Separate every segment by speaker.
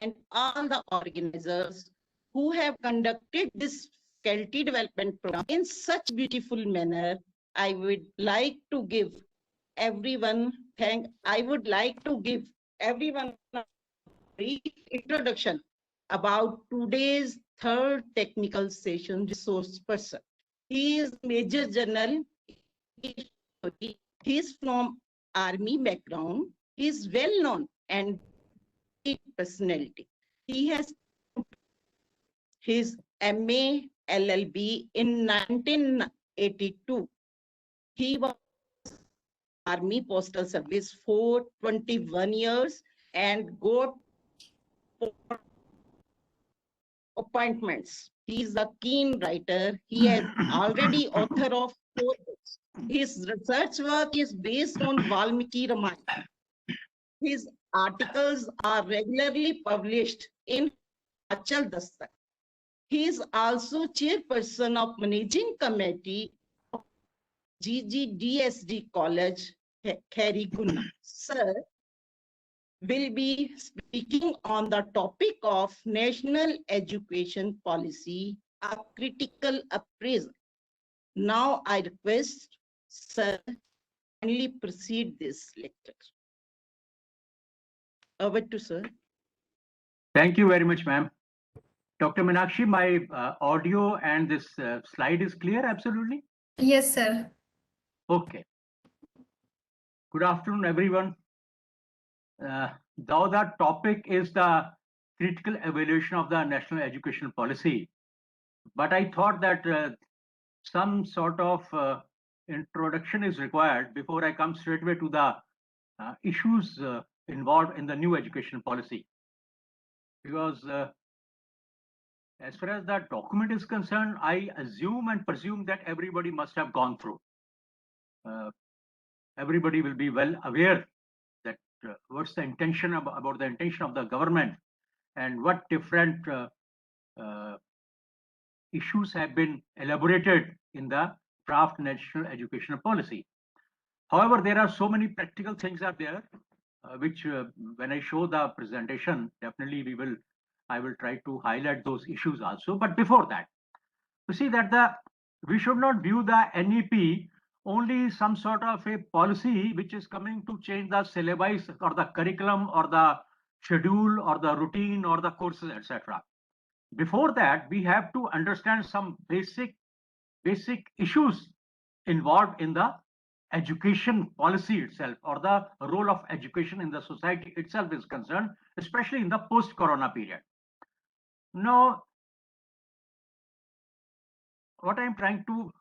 Speaker 1: and all the organizers who have conducted this faculty development program in such beautiful manner. I would like to give everyone I would like to give everyone a brief introduction about today's third technical session resource person. He is Major General. He is from Army background. He is well known and personality. He has his MA LLB in 1982. He was Army Postal Service for 21 years and got appointments. He is a keen writer. He is already author of 4 books. His research work is based on Valmiki Ramayana. His articles are regularly published in Himachal Dastak. He is also chairperson of managing committee of GGDSD College, Khariguna. Sir will be speaking on the topic of National Education Policy, a critical appraisal. Now I request Sir kindly proceed this lecture. Over to Sir.
Speaker 2: Thank you very much, ma'am. Dr. Meenakshi, my audio and this slide is clear, absolutely?
Speaker 3: Yes, sir.
Speaker 2: Okay. Good afternoon, everyone. Though the topic is the critical evaluation of the national education policy, but I thought that some sort of introduction is required before I come straight away to the issues involved in the new education policy. Because as far as that document is concerned, I assume and presume that everybody must have gone through. Everybody will be well aware that what's the intention about the intention of the government and what different issues have been elaborated in the draft national educational policy. However, there are so many practical things are there, which when I show the presentation, definitely I will try to highlight those issues also. But before that, you see that we should not view the NEP only some sort of a policy which is coming to change the syllabus or the curriculum or the schedule or the routine or the courses, etc. Before that, we have to understand some basic issues involved in the education policy itself, or the role of education in the society itself is concerned, especially in the post-corona period. Now, what I'm trying to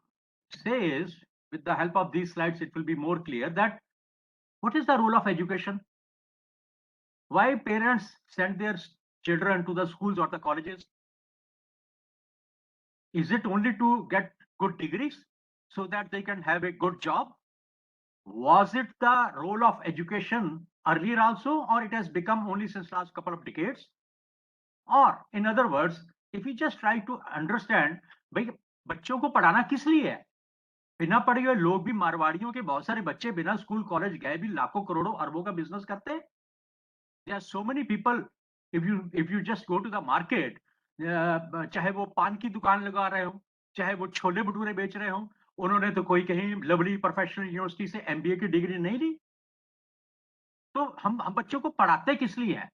Speaker 2: say is, with the help of these slides, it will be more clear that what is the role of education? Why parents send their children to the schools or the colleges? Is it only to get good degrees so that they can have a good job? Was it the role of education earlier also, or it has become only since last couple of decades? Or in other words, if we just try to understand, भाई बच्चों को पढ़ाना किस लिए है? बिना पढ़े हुए लोग भी, मारवाड़ियों के बहुत सारे बच्चे बिना स्कूल कॉलेज गए भी लाखों करोड़ों अरबों का बिजनेस करते हैं. There are so many people, if you just go to the market, चाहे वो पान की दुकान लगा रहे हो, चाहे वो छोले भटूरे बेच रहे हो, उन्होंने तो कोई कहीं लवली प्रोफेशनल यूनिवर्सिटी से MBA की डिग्री नहीं ली. तो हम बच्चों को पढ़ाते किस लिए है,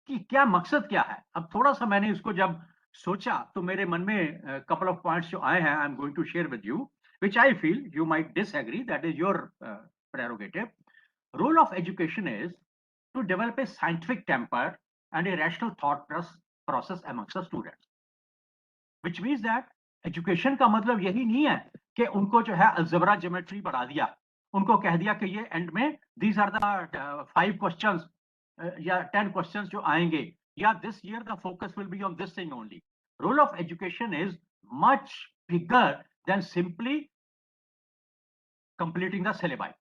Speaker 2: कि क्या मकसद क्या है? अब थोड़ा सा मैंने इसको जब सोचा तो मेरे मन में कपल ऑफ पॉइंट्स जो आए हैं, I am going to share with you, which I feel you might disagree, that is your prerogative. Role of education is to develop a scientific temper and a rational thought process amongst the students, which means that education का मतलब यही नहीं है कि उनको जो है algebra geometry पढ़ा दिया, उनको कह दिया कि ये एंड में these are the 5 questions या 10 questions जो आएंगे, या this year the focus will be on this thing only. Role of education is much bigger than simply completing the syllabi,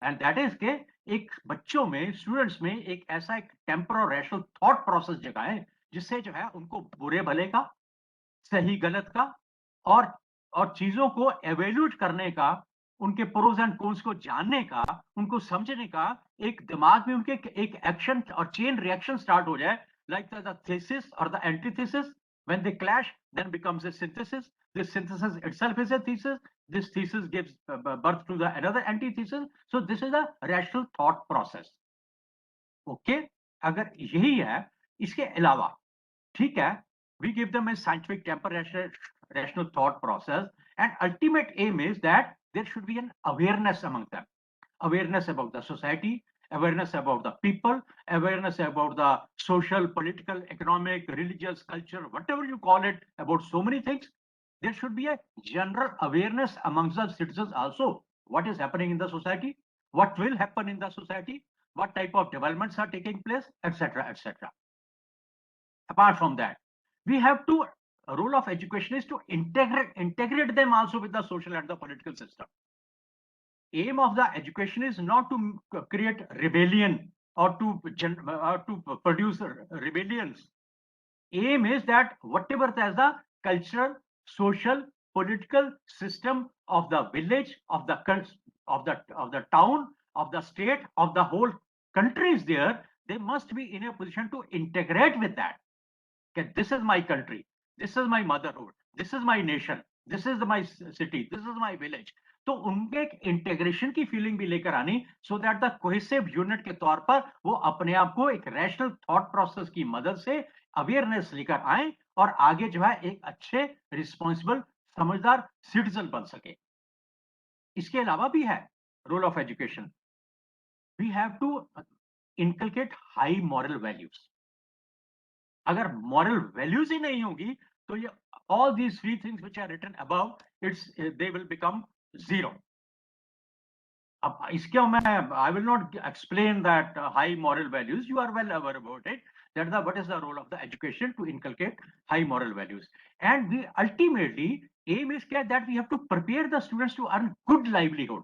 Speaker 2: and that is के एक बच्चों में, स्टूडेंट्स में एक ऐसा एक टेम्पर और रैशनल थॉट प्रोसेस जगाएं जिससे जो है उनको बुरे भले का, सही गलत का और चीजों को एवेल्यूट करने का, उनके प्रोज एंड कॉन्स को जानने का, उनको समझने का एक दिमाग में उनके एक एक्शन और चेन रिएक्शन स्टार्ट हो जाए, like the thesis or the antithesis. When they clash, then becomes a synthesis. This synthesis itself is a thesis. This thesis gives birth to the another antithesis. So this is a rational thought process. Okay, अगर यही है, इसके अलावा ठीक है, we give them a scientific temper, rational thought process, and ultimate aim is that there should be an awareness among them, awareness about the society, awareness about the people, awareness about the social, political, economic, religious, culture, whatever you call it, about so many things. There should be a general awareness amongst the citizens also, what is happening in the society, what will happen in the society, what type of developments are taking place, etc., etc. Apart from that, we have to, role of education is to integrate them also with the social and the political system. Aim of the education is not to create rebellion or to produce rebellions. Aim is that whatever is the cultural, social, political system of the village, of the town, of the state, of the whole country is there, they must be in a position to integrate with that. Okay, this is my country, this is my motherhood, this is my nation, this is my city, this is my village. तो उनके एक integration की feeling भी लेकर आनी, so that the cohesive unit के तौर पर वो अपने आप को एक रैशनल थॉट प्रोसेस की मदद से अवेयरनेस लेकर आए और आगे जो है एक अच्छे रिस्पॉन्सिबल समझदार सिटीजन बन सके. इसके अलावा भी है role of education. We have to inculcate high moral values. अगर मॉरल वैल्यूज ही नहीं होगी तो ये all these three things which are written above, they will become zero. अब इसके मैं I will not explain that high moral values. You are well aware about it. That what is the role of the education to inculcate high moral values. And we ultimately aim is that we have to prepare the students to earn good livelihood.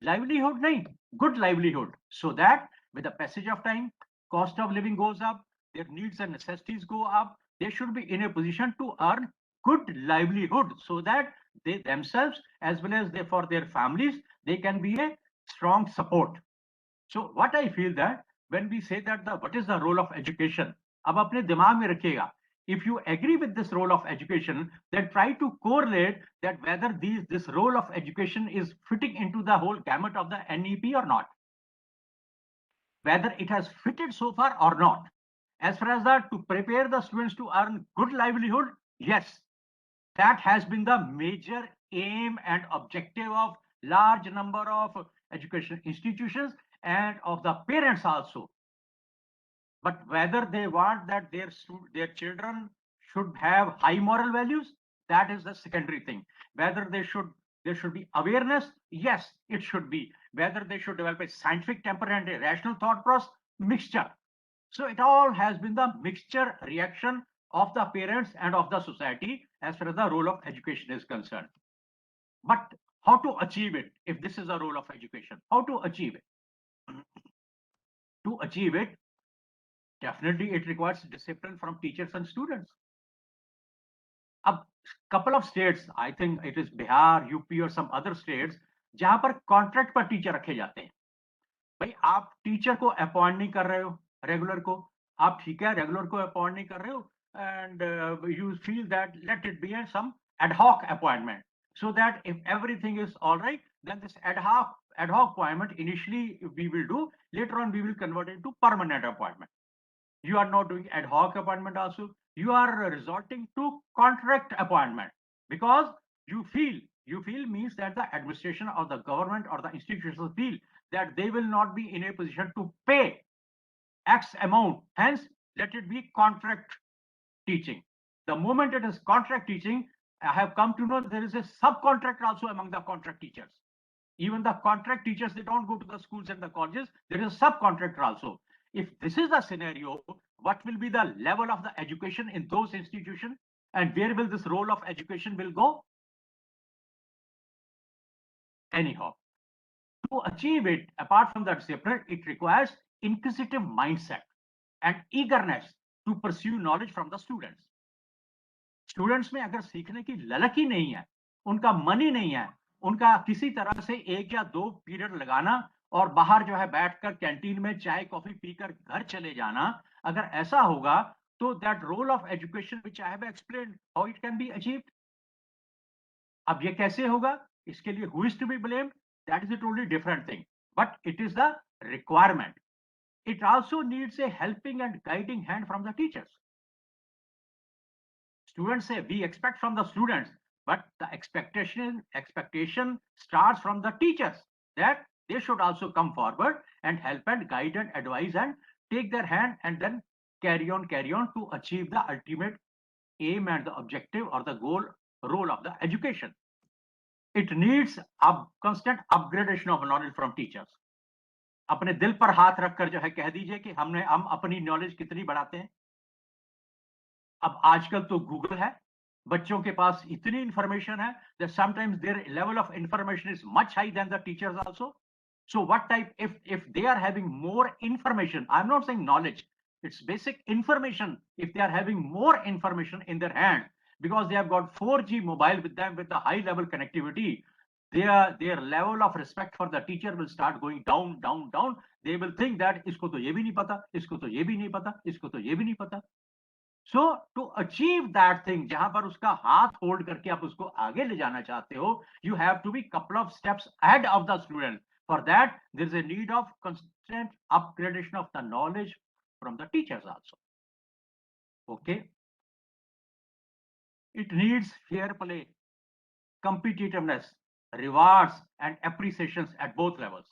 Speaker 2: Livelihood nahi, good livelihood. So that with the passage of time, cost of living goes up, their needs and necessities go up. They should be in a position to earn good livelihood so that they themselves, as well as for their families, they can be a strong support. So what I feel that when we say that what is the role of education, अब अपने दिमाग में रखिएगा. If you agree with this role of education, then try to correlate that whether this role of education is fitting into the whole gamut of the NEP or not. Whether it has fitted so far or not. As far as that, to prepare the students to earn good livelihood, yes, that has been the major aim and objective of large number of education institutions and of the parents also. But whether they want that their children should have high moral values, that is the secondary thing. Whether there should be awareness, yes, it should be. Whether they should develop a scientific temper and a rational thought process, mixture. So it all has been the mixture reaction of the parents and of the society as far as the role of education is concerned. But how to achieve it if this is the role of education? How to achieve it? To achieve it, definitely it requires discipline from teachers and students. A couple of states, I think it is Bihar, UP or some other states, जहां पर contract पर teacher रखे जाते हैं. भाई आप teacher को appoint नहीं कर रहे हो, रेगुलर को आप ठीक है रेगुलर को अपॉइंट नहीं कर रहे हो, and you feel that let it be some ad hoc appointment, so that if everything is all right, then this ad hoc appointment initially we will do, later on we will convert it to permanent appointment. You are not doing ad hoc appointment also, you are resorting to contract appointment because you feel means that the administration or the government or the institutions feel that they will not be in a position to pay X amount, hence let it be contract teaching. The moment it is contract teaching, I have come to know there is a subcontract also among the contract teachers. Even the contract teachers, they don't go to the schools and the colleges, there is a subcontractor also. If this is the scenario, what will be the level of the education in those institutions, and where will this role of education will go? Anyhow, to achieve it, apart from that separate, it requires inquisitive mindset and eagerness to pursue knowledge from the students. Students में अगर सीखने की ललक ही नहीं है, उनका मन ही नहीं है, उनका किसी तरह से एक या दो पीरियड लगाना और बाहर जो है बैठकर कैंटीन में चाय कॉफी पीकर घर चले जाना, अगर ऐसा होगा तो that role of education which I have explained how it can be achieved. अब ये कैसे होगा, इसके लिए who is to be blamed, that is a totally different thing, but it is the requirement. It also needs a helping and guiding hand from the teachers. Students say we expect from the students, but the expectation starts from the teachers, that they should also come forward and help and guide and advise and take their hand and then carry on to achieve the ultimate aim and the objective or the goal role of the education. It needs a constant upgradation of knowledge from teachers. अपने दिल पर हाथ रखकर जो है कह दीजिए कि हम अपनी नॉलेज कितनी बढ़ाते हैं। अब आजकल तो गूगल है, बच्चों के पास इतनी इंफॉर्मेशन है that sometimes their level of information is much higher than the teachers also. So what type, if they are having more information, I'm not saying knowledge, it's basic information. If they are having more information in their hand because they have got 4G mobile with them with the high level connectivity, their level of respect for the teacher will start going down. They will think that isko to ye bhi nahi pata, isko to ye bhi nahi pata, isko to ye bhi nahi pata. So to achieve that thing, jahan par uska haath hold karke aap usko aage le jana chahte ho, you have to be couple of steps ahead of the student. For that, there is a need of constant upgradation of the knowledge from the teachers also. Okay. It needs fair play, competitiveness, rewards and appreciations at both levels.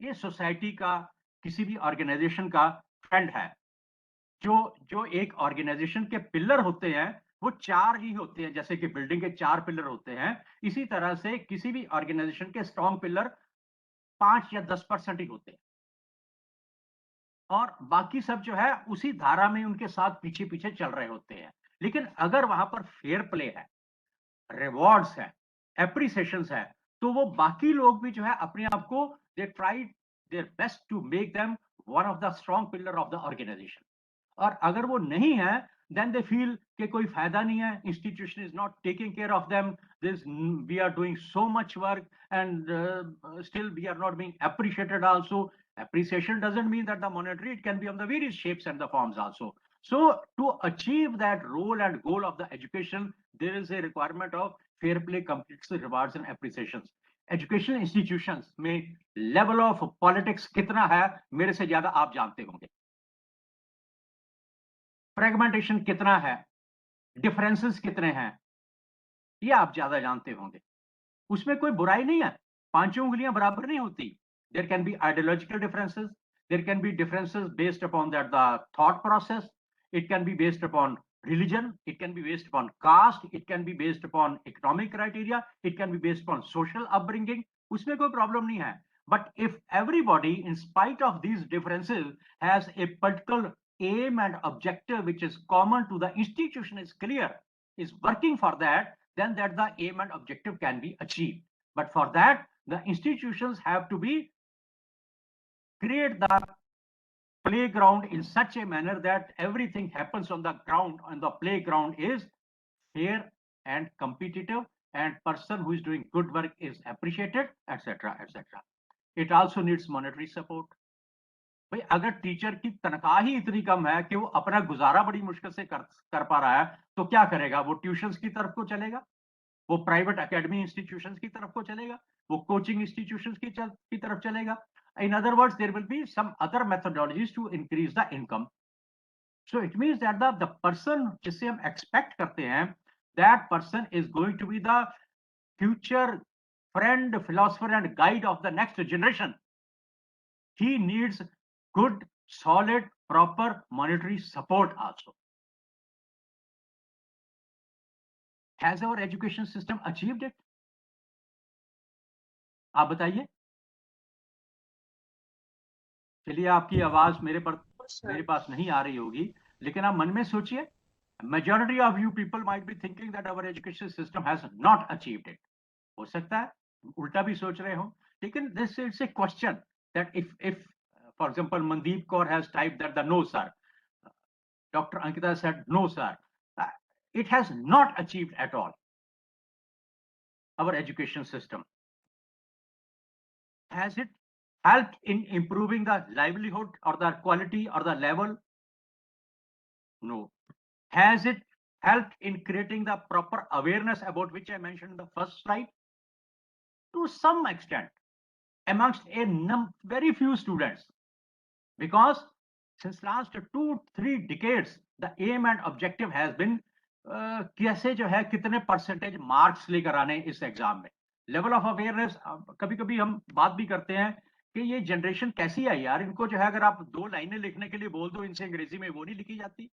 Speaker 2: ये society का, किसी भी organisation का trend है। जो एक organisation के pillar होते हैं वो 4 ही होते हैं, जैसे कि बिल्डिंग के 4 पिलर होते हैं, इसी तरह से किसी भी ऑर्गेनाइजेशन के स्ट्रॉन्ग पिलर 5 या 10% ही होते हैं और बाकी सब जो है उसी धारा में उनके साथ पीछे पीछे चल रहे होते हैं। लेकिन अगर वहां पर फेयर प्ले है, रिवॉर्ड्स है, एप्रिसिएशंस है, तो वो बाकी लोग भी जो है अपने आप को they try their best to make them one of the strong pillar of the organisation. और अगर वो नहीं है then they feel कि कोई फायदा नहीं है, institution is not taking care of them, we are doing so much work and still we are not being appreciated also. Appreciation doesn't mean that the monetary, it can be of the various shapes and the forms also. So to achieve that role and goal of the education, there is a requirement of fair play, competitive rewards and appreciations. Educational institutions में level of politics कितना है, मेरे से ज्यादा आप जानते होंगे। Fragmentation कितना है, डिफरेंसेस कितने हैं, ये आप ज्यादा जानते होंगे। उसमें कोई बुराई नहीं है, पांचों उंगलियां बराबर नहीं होती। There can be ideological differences, there can be differences based upon that the thought process, it can be based upon religion, it can be based upon caste, it can be based upon economic criteria, it can be based upon social upbringing, उसमें कोई problem नहीं है। But if everybody, in spite of these differences, has a particular aim and objective which is common to the institution, is clear, is working for that, then that the aim and objective can be achieved. But for that, the institutions have to be create the playground in such a manner that everything happens on the ground, on the playground is fair and competitive, and person who is doing good work is appreciated, etc., etc. It also needs monetary support. भाई अगर teacher की तनख्वाह ही इतनी कम है कि वो अपना गुजारा बड़ी मुश्किल से कर पा रहा है, तो क्या करेगा? वो ट्यूशंस की तरफ को चलेगा, वो प्राइवेट एकेडमी इंस्टीट्यूशंस की तरफ को चलेगा, वो कोचिंग इंस्टीट्यूशंस की तरफ चलेगा। In other words, there will be some other methodologies to increase the income. So it means that the person जिससे हम expect करते हैं, that person is going to be the future friend, philosopher and guide of the next generation. He needs good, solid, proper monetary support also. Has our education system achieved it? आप बताइए। चलिए, आपकी आवाज मेरे पास नहीं आ रही होगी, लेकिन आप मन में सोचिए, majority of you people might be thinking that our education system has not achieved it. हो सकता है उल्टा भी सोच रहे हो, लेकिन this is a question that if for example Mandeep Kaur has typed that the no sir, Dr. Ankita said no sir, it has not achieved at all our education system. Has it helped in improving the livelihood or the quality or the level? No. Has it helped in creating the proper awareness about which I mentioned in the first slide? To some extent, amongst a very few students, because since last 2-3 decades, the aim and objective has been कैसे जो है कितने percentage marks लेकर आने इस exam में, level of awareness. कभी कभी हम बात भी करते हैं कि ये जनरेशन कैसी है यार, इनको जो है अगर आप 2 लाइनें लिखने के लिए बोल दो इनसे अंग्रेजी में, वो नहीं लिखी जाती।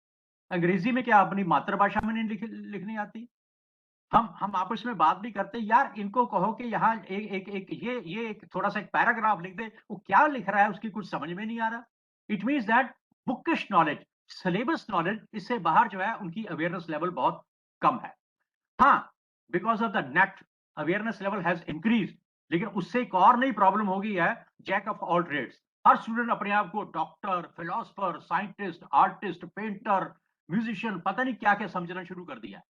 Speaker 2: अंग्रेजी में क्या अपनी मातृभाषा में नहीं लिखनी आती। हम आपस में बात भी करते हैं, यार इनको कहो कि यहाँ ये एक थोड़ा सा एक पैराग्राफ लिख दे, वो क्या लिख रहा है उसकी कुछ समझ में नहीं आ रहा। It means that bookish knowledge, syllabus knowledge, इससे बाहर जो है उनकी अवेयरनेस लेवल बहुत कम है। हाँ, because of the net awareness level has increase, लेकिन उससे एक और नई प्रॉब्लम हो गई है, जैक ऑफ ऑल ट्रेड्स। हर स्टूडेंट अपने आप को doctor, philosopher, scientist, artist, painter, musician, पता नहीं क्या क्या समझना शुरू कर दिया।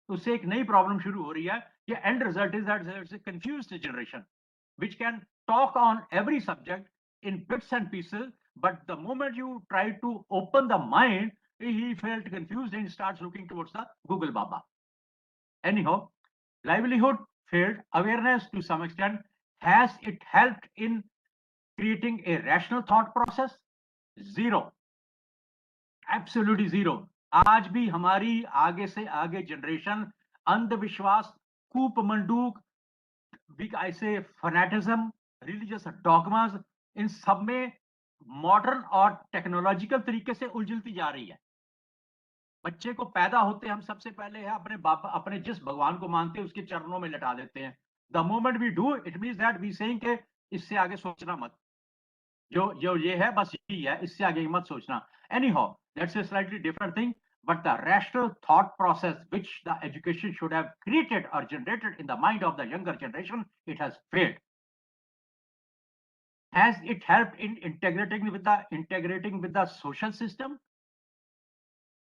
Speaker 2: उससे एक नई प्रॉब्लम शुरू हो रही है कि and result is that it's a confused generation which can talk on every subject in bits and pieces, but the moment you try to open the mind, he felt confused and starts looking towards the Google Baba. Anyhow, livelihood failed, awareness to some extent. Has it helped in creating a rational thought process? Zero. Absolutely zero. आज भी हमारी आगे से आगे generation अंधविश्वास, कूपमंडूक, ऐसे fanaticism, religious dogmas, इन सब में मॉडर्न और टेक्नोलॉजिकल तरीके से उलझती जा रही है। बच्चे को पैदा होते हम सबसे पहले है अपने बाप, अपने जिस भगवान को मानते हैं उसके चरणों में लटा देते हैं। The moment we do it means that we saying के इससे आगे सोचना मत, जो जो ये है बस यही है, इससे आगे मत सोचना। Anyhow, that's a slightly different thing, but the rational thought process which the education should have created or generated in the mind of the younger generation, it has failed. Has it helped in integrating with the social system?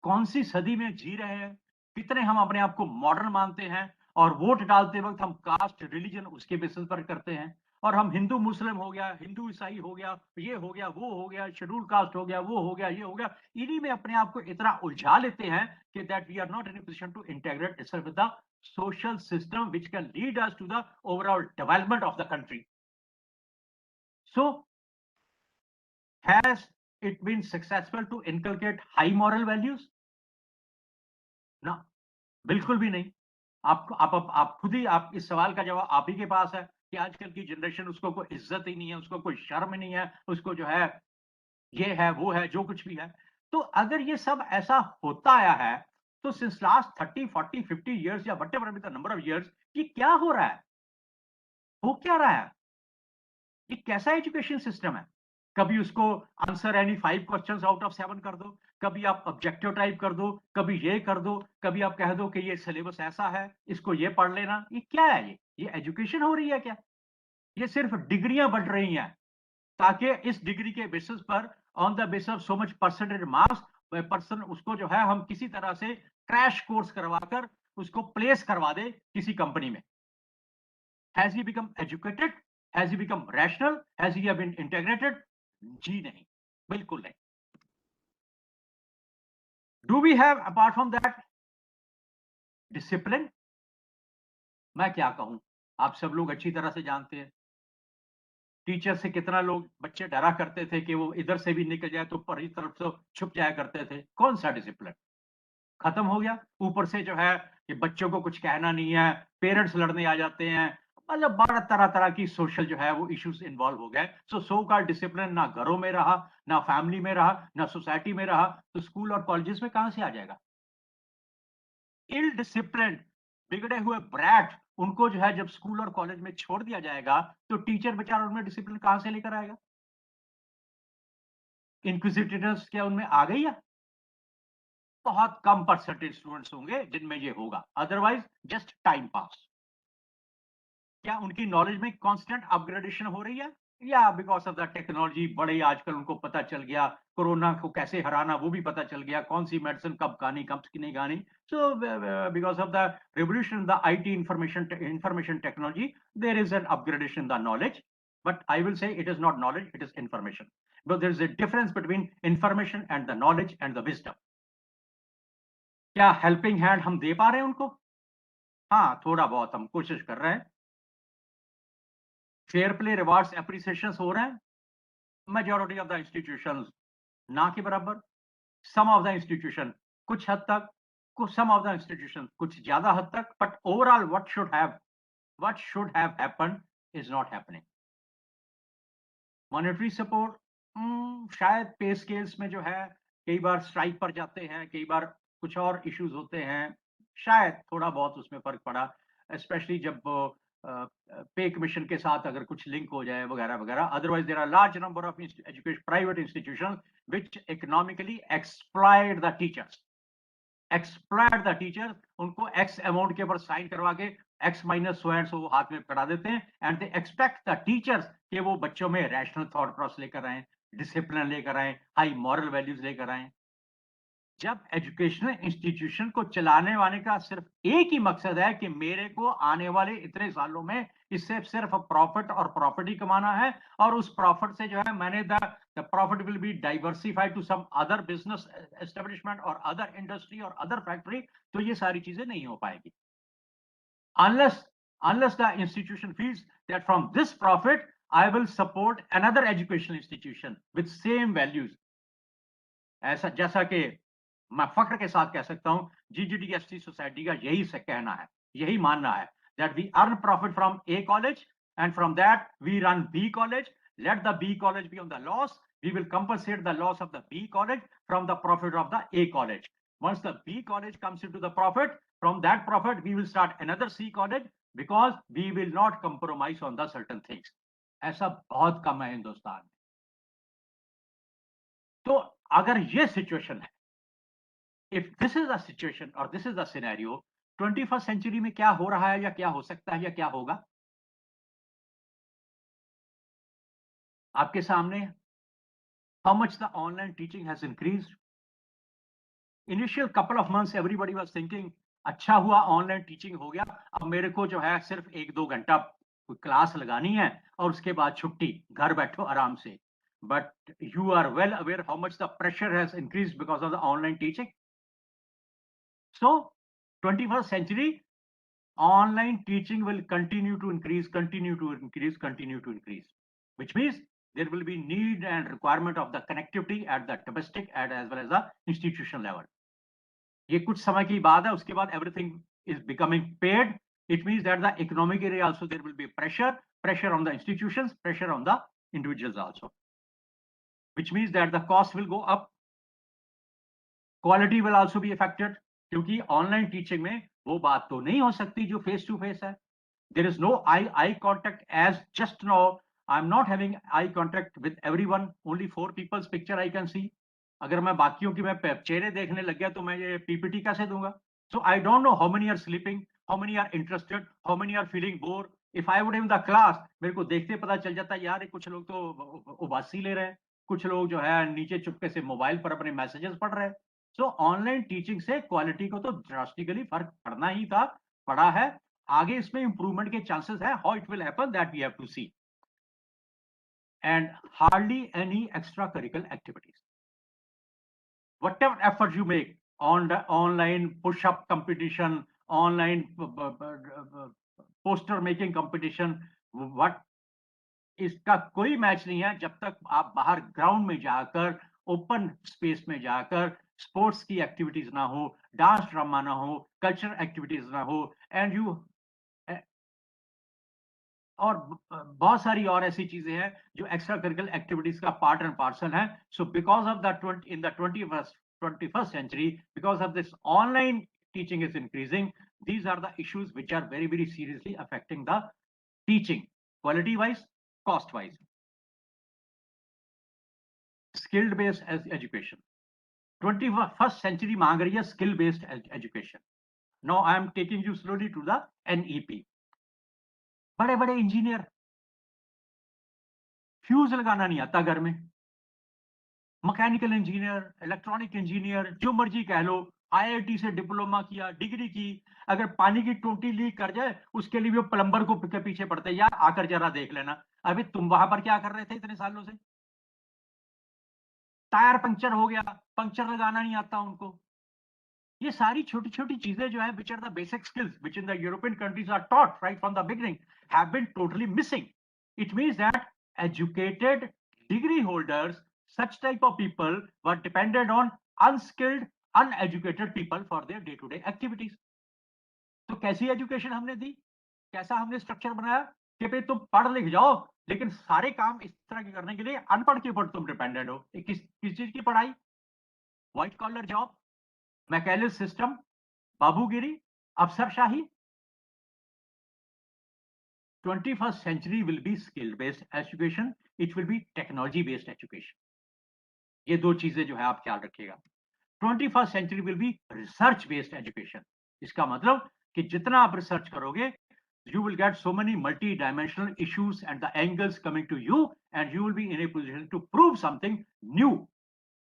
Speaker 2: कौन सी सदी में जी रहे हैं, कितने हम अपने आप को मॉडर्न मानते हैं, और वोट डालते वक्त हम कास्ट, रिलीजन उसके बेसिस पर करते हैं, और हम हिंदू मुस्लिम हो गया, हिंदू ईसाई हो गया, ये हो गया, वो हो गया, शेड्यूल कास्ट हो गया, वो हो गया, ये हो गया, इन्हीं में अपने आप को इतना उलझा लेते हैं कि that we are not in a position to integrate itself with the social system which can lead us to the overall development of the country. So has it been successful to inculcate high moral values? ना, बिल्कुल भी नहीं। आप खुद ही, आप इस सवाल का जवाब आप ही के पास है कि आजकल की जनरेशन, उसको कोई इज्जत ही नहीं है, उसको कोई शर्म नहीं है, उसको जो है ये है वो है जो कुछ भी है। तो अगर ये सब ऐसा होता आया है तो सिंस लास्ट 30, 40, 50 years या whatever be the number of years, ये क्या हो रहा है, हो क्या रहा है, ये कैसा एजुकेशन सिस्टम है। कभी उसको answer any 5 questions out of 7 कर दो, कभी आप ऑब्जेक्टिव टाइप कर दो, कभी ये कर दो, कभी आप कह दो कि ये सिलेबस ऐसा है, इसको ये पढ़ लेना। ये क्या है, ये एजुकेशन हो रही है क्या? ये सिर्फ डिग्रियां बढ़ रही हैं ताकि इस डिग्री के बेसिस पर, on the basis of so much percentage marks, person उसको जो है हम किसी तरह से क्रैश कोर्स करवाकर उसको प्लेस करवा दे किसी कंपनी में। Has he become educated? Has he become rational? Has he been integrated? जी नहीं, बिल्कुल नहीं। Do we have apart from that discipline? मैं क्या कहूं, आप सब लोग अच्छी तरह से जानते हैं टीचर से कितना लोग बच्चे डरा करते थे कि वो इधर से भी निकल जाए तो ऊपर ही तरफ से छुप जाया करते थे। कौन सा डिसिप्लिन खत्म हो गया? ऊपर से जो है कि बच्चों को कुछ कहना नहीं है, पेरेंट्स लड़ने आ जाते हैं, मतलब बड़ा तरह तरह की सोशल जो है वो इश्यूज इन्वॉल्व हो गए। सो का डिसिप्लिन ना घरों में रहा, ना फैमिली में रहा, ना सोसाइटी में रहा, तो स्कूल और कॉलेजेस में कहां से आ जाएगा? इल डिसिप्लिन, बिगड़े हुए ब्रैट, उनको जो है जब स्कूल और कॉलेज में छोड़ दिया जाएगा तो टीचर बेचारा उनमें डिसिप्लिन कहां से लेकर आएगा? इंक्विजिटिवनेस क्या उनमें आ गई है? बहुत कम परसेंटेज स्टूडेंट्स होंगे जिनमें ये होगा, अदरवाइज जस्ट टाइम पास। क्या उनकी नॉलेज में कांस्टेंट अपग्रेडेशन हो रही है? या बिकॉज ऑफ द टेक्नोलॉजी बड़े आजकल उनको पता चल गया, कोरोना को कैसे हराना वो भी पता चल गया, कौन सी मेडिसिन कब खानी कब की नहीं खानी। So because of the revolution the IT information technology, there is an upgradation the knowledge. but I will say it is not knowledge, it is information. But there is a difference between information and the knowledge and the wisdom. क्या helping hand हम दे पा रहे हैं उनको? हाँ, थोड़ा बहुत हम कोशिश कर रहे हैं. फेयर प्ले रिवार्ड्स एप्रिसिएशन हो रहे हैं. मेजॉरिटी ऑफ द इंस्टीट्यूशंस ना के बराबर. सम ऑफ द इंस्टीट्यूशन कुछ हद तक, some of the institutions कुछ ज्यादा हद तक, but overall what should have happened is not happening. Monetary support शायद पे स्केल्स में जो है कई बार स्ट्राइक पर जाते हैं, कई बार कुछ और इश्यूज होते हैं, शायद थोड़ा बहुत उसमें फर्क पड़ा, स्पेशली जब पे कमीशन के साथ अगर कुछ लिंक हो जाए वगैरह वगैरह. Otherwise there are large number of education private institutions which economically exploit the teachers. उनको एक्स अमाउंट के ऊपर साइन करवा के X minus so and so हाथ में पकड़ा देते हैं, and they expect the teachers कि वो बच्चों में रैशनल थॉट प्रोसेस लेकर आए, डिसिप्लिन लेकर आए, हाई मॉरल वैल्यूज लेकर आए. जब एजुकेशनल इंस्टीट्यूशन को चलाने वाले का सिर्फ एक ही मकसद है कि मेरे को आने वाले इतने सालों में इससे सिर्फ प्रॉफिट और प्रॉपर्टी कमाना है, और उस प्रॉफिट से जो है मैंने the profit will be diversified to some other business establishment और अदर इंडस्ट्री और अदर फैक्ट्री, तो ये सारी चीजें नहीं हो पाएगी. Unless the institution feels that from this profit I will support another educational institution with same values. ऐसा जैसा कि मैं फख्र के साथ कह सकता हूं, GGDST सोसाइटी का यही से कहना है, यही मानना है, that we earn profit from A college and from that we run B college. Let the B college be on the loss. We will compensate the loss of the B college from the profit of the A college. Once the B college comes into the profit, from that profit we will start another C college, because we will not compromise on the certain things. ऐसा बहुत कम है हिंदुस्तान में. तो अगर ये situation है, if this is the situation or this is the scenario, 21st century में क्या हो रहा है या क्या हो सकता है या क्या होगा, आपके सामने. How much the online teaching has increased. Initial couple of months everybody was thinking अच्छा हुआ ऑनलाइन टीचिंग हो गया, अब मेरे को जो है सिर्फ 1-2 घंटा कोई क्लास लगानी है और उसके बाद छुट्टी, घर बैठो आराम से. But you are well aware how much the pressure has increased because of the online teaching. So 21st century online teaching will continue to increase, which means there will be need and requirement of the connectivity at the domestic and as well as the institutional level. ये कुछ समय की बात है, उसके बाद everything is becoming paid. It means that the economic area also there will be pressure on the institutions, pressure on the individuals also, which means that the cost will go up. Quality will also be affected, क्योंकि online teaching में वो बात तो नहीं हो सकती जो face to face है. There is no eye contact as just now. I'm not having eye contact with everyone. Only 4 people's picture I can see. अगर मैं बाकियों की मैं चेहरे देखने लग गया तो मैं ये पीपीटी कैसे दूंगा? So I don't know how many are sleeping, how many are interested, how many are feeling bored. If I would in the class, मेरे को देखते पता चल जाता है यार कुछ लोग तो उबासी ले रहे हैं, कुछ लोग जो है नीचे चुपके से मोबाइल पर अपने मैसेजेस पढ़ रहे हैं. सो ऑनलाइन टीचिंग से क्वालिटी को तो ड्रास्टिकली फर्क पड़ना ही था, पड़ा है. आगे इसमें इंप्रूवमेंट के चांसेस है. How it will happen that we have to see. And hardly any extra curricular activities. Whatever effort you make on the online push-up competition, online poster making competition, what इसका कोई match नहीं है जब तक आप बाहर ground में जाकर, ओपन स्पेस में जाकर स्पोर्ट्स की एक्टिविटीज ना हो, डांस ड्रामा ना हो, कल्चरल एक्टिविटीज ना हो, एंड यू और बहुत सारी और ऐसी चीजें हैं जो एक्स्ट्रा करिकुलर एक्टिविटीज का पार्ट एंड पार्सल है. सो because of the in the 21st century, because of this online teaching is increasing, these are the issues which are very, very seriously affecting the teaching, quality wise, cost wise. Skilled based education. 21st century मांग रही है skill based education. Now I am taking you slowly to the NEP. बड़े बड़े engineer, fuse लगाना नहीं आता घर में, मैकेनिकल इंजीनियर, इलेक्ट्रॉनिक इंजीनियर, जो मर्जी कह लो, IIT से डिप्लोमा किया, डिग्री की, अगर पानी की टोटी लीक कर जाए उसके लिए भी वो प्लम्बर को के पीछे पड़ते हैं, यार आकर जरा देख लेना, अभी तुम वहां पर क्या कर रहे थे इतने सालों से। टायर पंक्चर हो गया, पंक्चर लगाना नहीं आता उनको। ये सारी छोटी छोटी चीजें जो है which are the basic skills which in the European countries are taught right from the beginning have been totally missing. It means that educated degree holders, such type of people were dependent on unskilled uneducated people for their day to day activities. तो कैसी education हमने दी, कैसा हमने structure बनाया कि भाई तुम पढ़ लिख जाओ लेकिन सारे काम इस तरह के करने के लिए अनपढ़ के ऊपर तुम डिपेंडेंट हो। किस चीज की पढ़ाई, white collar job, mechanical system, बाबूगिरी, अफसरशाही। 21st century will be skill based education, it will be technology based education. ये दो चीजें जो है आप ख्याल रखिएगा। 21st century will be research based education. इसका मतलब कि जितना आप रिसर्च करोगे you will get so many multi-dimensional issues and the angles coming to you and you will be in a position to prove something new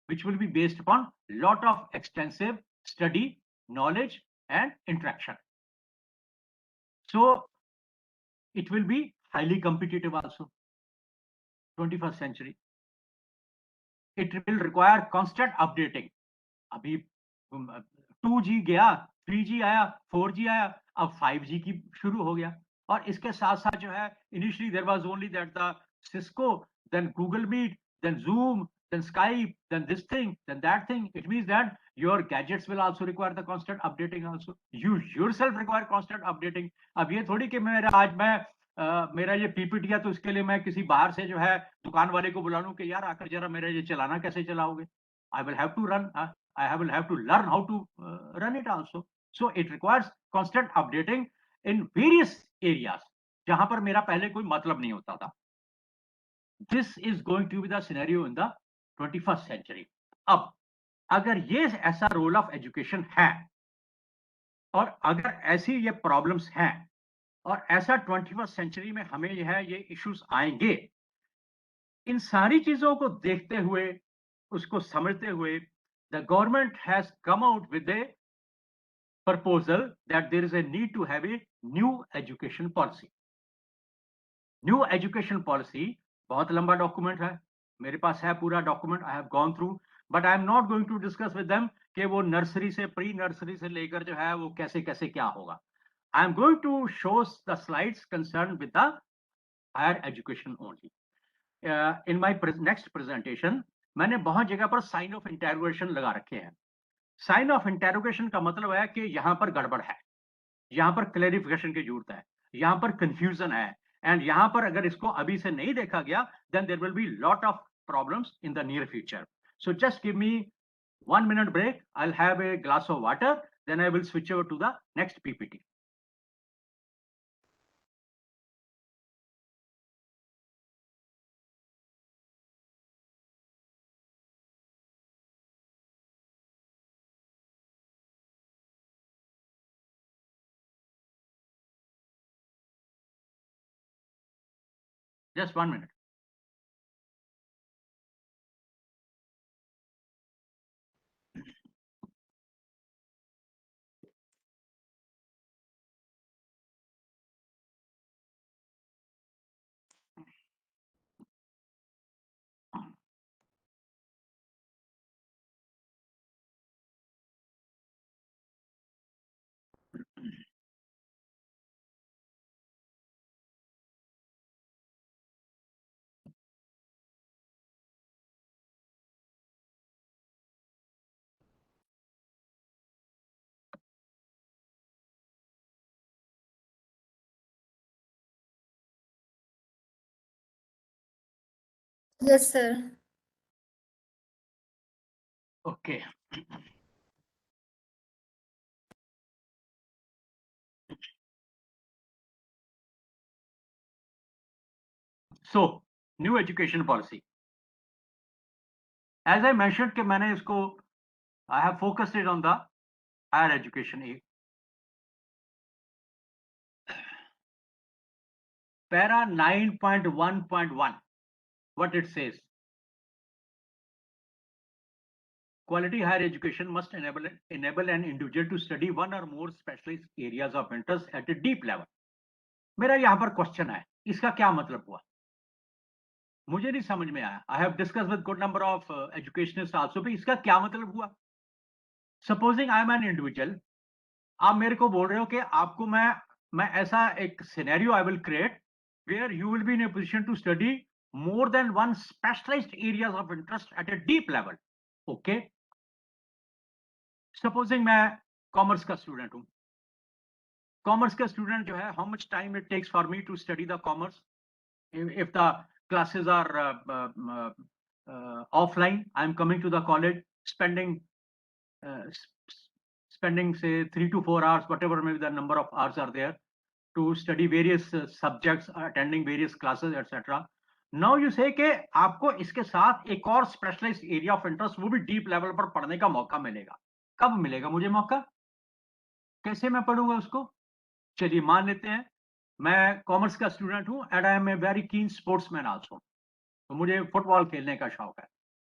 Speaker 2: which will be based upon lot of extensive study, knowledge and interaction. So it will be highly competitive also. 21st century. It will require constant updating. अभी 2G गया, 3G आया, 4G आया, अब 5G की शुरू हो गया। और इसके साथ साथ जो है initially there was only that the Cisco, then Google Meet, then Zoom, then Skype, then this thing, then that thing. It means that your gadgets will also require the constant updating also. You yourself require constant updating. अब ये थोड़ी कि मेरा ये PPT है तो इसके लिए मैं किसी बाहर से जो है दुकान वाले को बुला लूं कि यार आकर जरा मेरा ये चलाना कैसे चलाओगे। I will have to run, I will have to learn how to run it also. So it requires constant updating in various areas जहां पर मेरा पहले कोई मतलब नहीं होता था। This is going to be the scenario in the 21st century. अब अगर ये ऐसा रोल ऑफ एजुकेशन है और अगर ऐसी ये प्रॉब्लम्स हैं और ऐसा 21st सेंचुरी में हमें ये इश्यूज आएंगे, इन सारी चीजों को देखते हुए, उसको समझते हुए, the government has come out with a proposal that there is a need to have a new education policy. New education policy बहुत लंबा डॉक्यूमेंट है, मेरे पास है पूरा document, I have gone through, but I am not going to discuss with them कि वो nursery से प्री नर्सरी से लेकर जो है वो कैसे कैसे क्या होगा। I am going to show the slides concern with the higher education only. In my next presentation मैंने बहुत जगह पर साइन ऑफ इंटरोगेशन लगा रखे हैं। साइन ऑफ इंटरोगेशन का मतलब है कि यहाँ पर गड़बड़ है, यहाँ पर क्लैरिफिकेशन की जरूरत है, यहाँ पर कंफ्यूजन है, एंड यहाँ पर अगर इसको अभी से नहीं देखा गया then there will be lot of problems in the near future. So just give me 1 minute break, I'll have a glass of water, then I will switch over to the next PPT. Just 1 minute.
Speaker 3: Yes, sir.
Speaker 2: Okay. So, new education policy. As I mentioned कि मैंने इसको I have focused it on the higher education. Para 9.1.1, what it says. quality higher education must enable an individual to study one or more specialized areas of interest at a deep level. मेरा यहाँ पर question है, इसका क्या मतलब हुआ? मुझे नहीं समझ में आया. I have discussed with good number of educationists also, भी इसका क्या मतलब हुआ? Supposing I am an individual, आप मेरे को बोल रहे हो कि आपको मैं ऐसा एक scenario I will create where you will be in a position to study more than one specialised areas of interest at a deep level. Okay, supposing मैं कॉमर्स का स्टूडेंट हूं. कॉमर्स का स्टूडेंट जो है, how much time it takes for me to study the commerce if the classes are offline? I'm coming to the college, spending say 3 to 4 hours, whatever maybe the number of hours are there, to study various subjects, attending various classes, etc. Now you say कि आपको इसके साथ एक और specialised area of interest, वो भी deep level पर पढ़ने का मौका मिलेगा. कब मिलेगा मुझे मौका? कैसे मैं पढ़ूंगा उसको? चलिए मान लेते हैं मैं कॉमर्स का स्टूडेंट हूं and I am a very keen sportsman also. तो मुझे फुटबॉल खेलने का शौक है.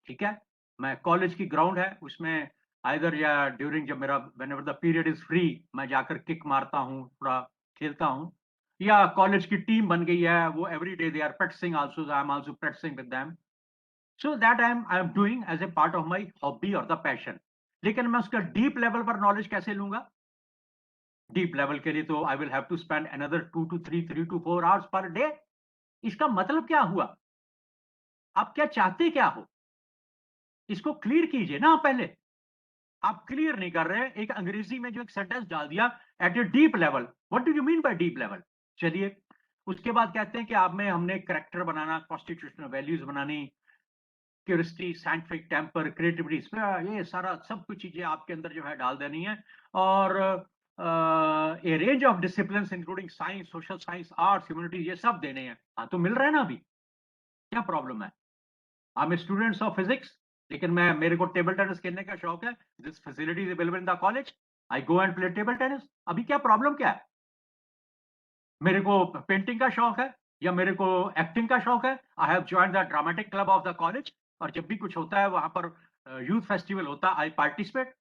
Speaker 2: ठीक है, मैं कॉलेज की ग्राउंड है उसमें आइदर या ड्यूरिंग जब मेरा whenever the period is free मैं जाकर किक मारता हूं, थोड़ा खेलता हूं. या कॉलेज की टीम बन गई है, वो every day they are practising also, I am also practising with them. So that I am doing as a part of my hobby और द पैशन. लेकिन मैं उसका डीप लेवल पर नॉलेज कैसे लूंगा? डीप लेवल के लिए तो I will have to spend another 2 to 3 to 4 hours per day. इसका मतलब क्या हुआ? आप क्या चाहते क्या हो? इसको क्लियर कीजिए ना पहले. आप क्लियर नहीं कर रहे. एक अंग्रेजी में जो एक सेंटेंस डाल दिया, at a deep level. What do you mean by deep level? चलिए उसके बाद कहते हैं कि आप में हमने कैरेक्टर बनाना, कॉन्स्टिट्यूशनल वैल्यूज बनानी, क्यूरियोसिटी, साइंटिफिक टेम्पर, क्रिएटिविटी, ये सारा सब कुछ चीजें आपके अंदर जो है डाल देनी है. और ए range of discipline including science, social science, arts, humanities, ये सब देने हैं. हाँ तो मिल रहा है ना अभी? क्या प्रॉब्लम है? I am students of physics, लेकिन मेरे को टेबल टेनिस खेलने का शौक है. This facility is available in the college, I go and play table tennis. अभी क्या प्रॉब्लम क्या है? मेरे को पेंटिंग का शौक है या मेरे को एक्टिंग का शौक है. I have joined the dramatic club of the college, और जब भी कुछ होता है वहां पर यूथ फेस्टिवल होता है, आई पार्टिसिपेट.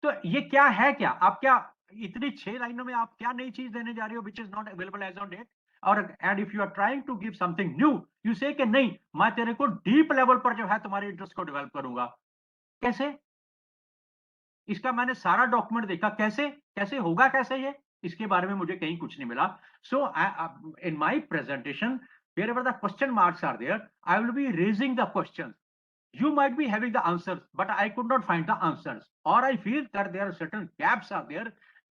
Speaker 2: तो ये क्या है? क्या आप क्या इतनी 6 लाइनों में आप क्या नई चीज देने जा रहे हो which is not available as on date? और and if you are trying to give something new, you say कि नहीं मैं तेरे को डीप लेवल पर जो है तुम्हारे इंटरेस्ट को डेवलप करूंगा. कैसे? इसका मैंने सारा डॉक्यूमेंट देखा. कैसे कैसे होगा? कैसे ये? इसके बारे में मुझे कहीं कुछ नहीं मिला. So in my presentation wherever the question marks are there, I will be raising the questions. You might be having the answers, but I could not find the answers, or I feel that there are certain gaps are there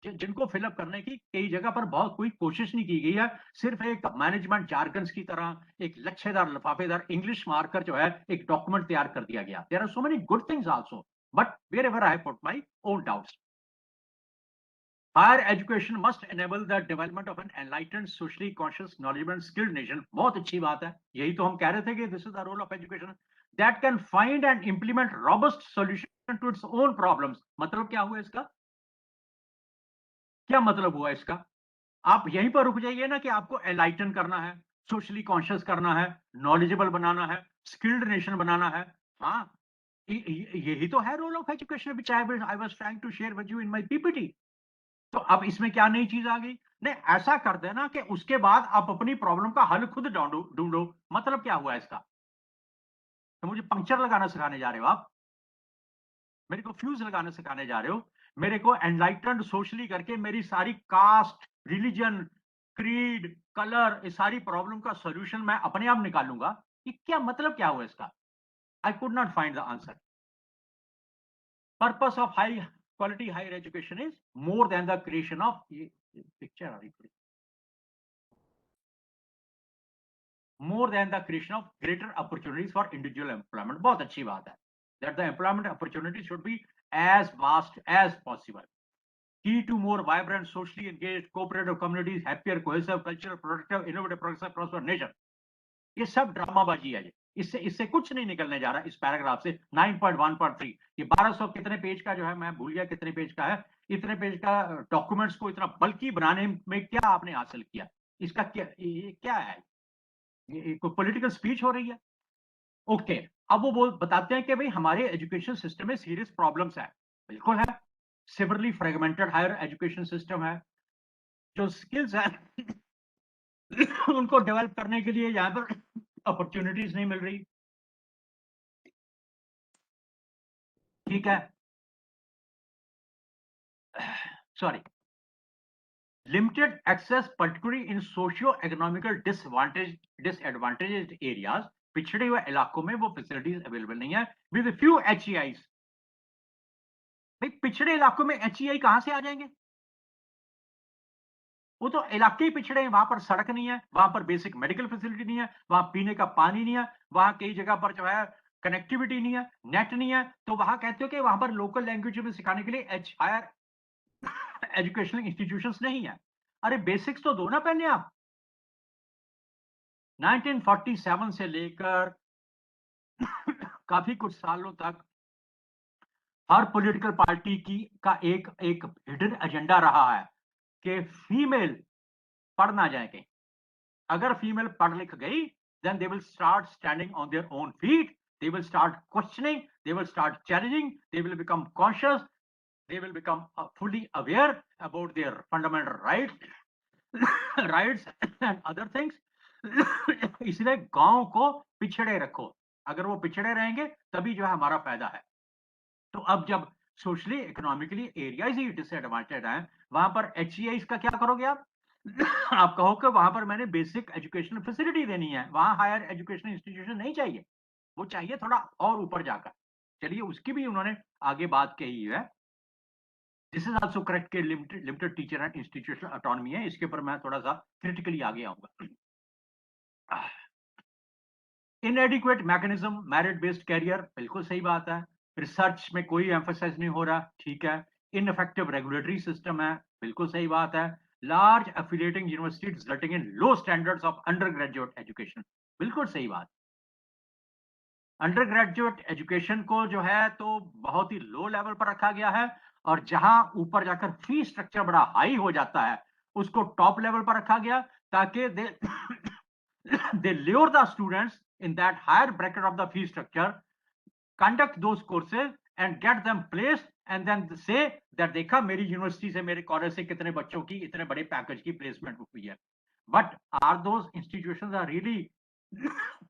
Speaker 2: जिनको fill up करने की कई जगह पर बहुत कोई कोशिश नहीं की गई है. सिर्फ एक मैनेजमेंट जार्गन्स की तरह एक लच्छेदार लिफाफेदार इंग्लिश मारकर जो है एक डॉक्यूमेंट तैयार कर दिया गया. There are so many good things also, but wherever I put my own doubts. Higher education must enable the development of an enlightened, socially conscious, knowledgeable and skilled nation. बहुत अच्छी बात है. यही तो हम कह रहे थे कि this is the role of education that can find and implement robust solution to its own problems. मतलब क्या हुआ इसका? क्या मतलब हुआ इसका? आप यहीं पर रुक जाइए ना कि आपको एनलाइटन करना है, सोशली कॉन्शियस करना है, नॉलेजेबल बनाना है, स्किल्ड नेशन बनाना है. हाँ, यही तो है role of education, which I was trying to share with you in my PPT. तो अब इसमें क्या नई चीज आ गई? नहीं, ऐसा कर देना कि उसके बाद आप अपनी प्रॉब्लम का हल खुद ढूंढो. मतलब क्या हुआ इसका? तो मुझे पंक्चर लगाना सिखाने जा रहे हो आप? मेरे को फ्यूज लगाना सिखाने जा रहे हो? मेरे को एनलाइटन्ड सोशली करके मेरी सारी कास्ट, रिलीजन, क्रीड, कलर, ये सारी प्रॉब्लम का सॉल्यूशन मैं अपने आप निकालूंगा? ये क्या मतलब क्या हुआ इसका? I could not find the answer. Purpose of high quality higher education is more than the creation of picture more than the creation of greater opportunities for individual employment. बहुत अच्छी बात है. That the employment opportunities should be as vast as possible. Key to more vibrant, socially engaged, cooperative communities, happier, cohesive, cultural, productive, innovative, progressive, prosperous nation. ये सब ड्रामाबाजी है. इससे कुछ नहीं निकलने जा रहा इस पैराग्राफ से. 9.1.3 ये 1200 कितने पेज का जो है, मैं भूल गया कितने पेज का है. इतने पेज का डॉक्यूमेंट्स को इतना बल्कि बनाने में क्या आपने हासिल किया? इसका क्या, ये क्या है? ये कोई पॉलिटिकल स्पीच हो रही है? ओके, अब वो बताते हैं कि भाई हमारे एजुकेशन सिस्टम में सीरियस प्रॉब्लम्स है। बिल्कुल है, severely fragmented higher education system है। जो स्किल्स है उनको डेवलप करने के लिए यहाँ पर अपॉर्चुनिटीज नहीं मिल रही। ठीक है, sorry, limited access particularly in socio-economical disadvantaged areas, पिछड़े हुए इलाकों में वो फैसिलिटीज अवेलेबल नहीं है विद फ्यू HEIs। भाई पिछड़े इलाकों में HEI कहां से आ जाएंगे? वो तो इलाके ही पिछड़े हैं, वहां पर सड़क नहीं है, वहां पर बेसिक मेडिकल फैसिलिटी नहीं है, वहां पीने का पानी नहीं है, वहां कई जगह पर जो है कनेक्टिविटी नहीं है, नेट नहीं है। तो वहां कहते हो कि वहां पर लोकल लैंग्वेज में सिखाने के लिए हायर एजुकेशनल इंस्टीट्यूशंस नहीं है। अरे बेसिक्स तो दो ना पहले आप। 1947 से लेकर काफी कुछ सालों तक हर पॉलिटिकल पार्टी की का एक हिडन एजेंडा रहा है कि फीमेल पढ़ ना जाए कहीं। अगर फीमेल पढ़ लिख गई, then they will start standing on their own feet, they will start questioning, they will start challenging, they will become conscious, they will become fully aware about their fundamental rights and other things। इसलिए गांव को पिछड़े रखो, अगर वो पिछड़े रहेंगे तभी जो है हमारा फायदा है। तो अब जब सोशली इकोनॉमिकली एरियाज ही डिसएडवांटेज हैं, वहां पर HEI का क्या करोगे आप? आप कहो कि वहां पर मैंने बेसिक एजुकेशनल फैसिलिटी देनी है, वहां हायर एजुकेशनल इंस्टीट्यूशन नहीं चाहिए, वो चाहिए थोड़ा और ऊपर जाकर। चलिए उसकी भी उन्होंने आगे बात कही है। दिस इज आल्सो करेक्ट के limited teacher and institutional autonomy है, इसके ऊपर मैं थोड़ा सा क्रिटिकली आगे आऊंगा। Inadequate mechanism merit based career, बिल्कुल सही बात है। रिसर्च में कोई एम्फोसाइज नहीं हो रहा, ठीक है। इनइफेक्टिव रेगुलेटरी सिस्टम है, बिल्कुल सही बात है। Large affiliating university resulting in low standards of under graduate education, बिल्कुल सही बात। अंडर ग्रेजुएट एजुकेशन को जो है तो बहुत ही लो लेवल पर रखा गया है, और जहां ऊपर जाकर फी स्ट्रक्चर बड़ा हाई हो जाता है उसको टॉप लेवल पर रखा गया, ताकि they lure the students in that higher bracket of the fee structure, conduct those courses and get them placed, and then say that देखा मेरी यूनिवर्सिटी से, मेरे कॉलेज से कितने बच्चों की इतने बड़े पैकेज की प्लेसमेंट हुई है। But are those institutions are really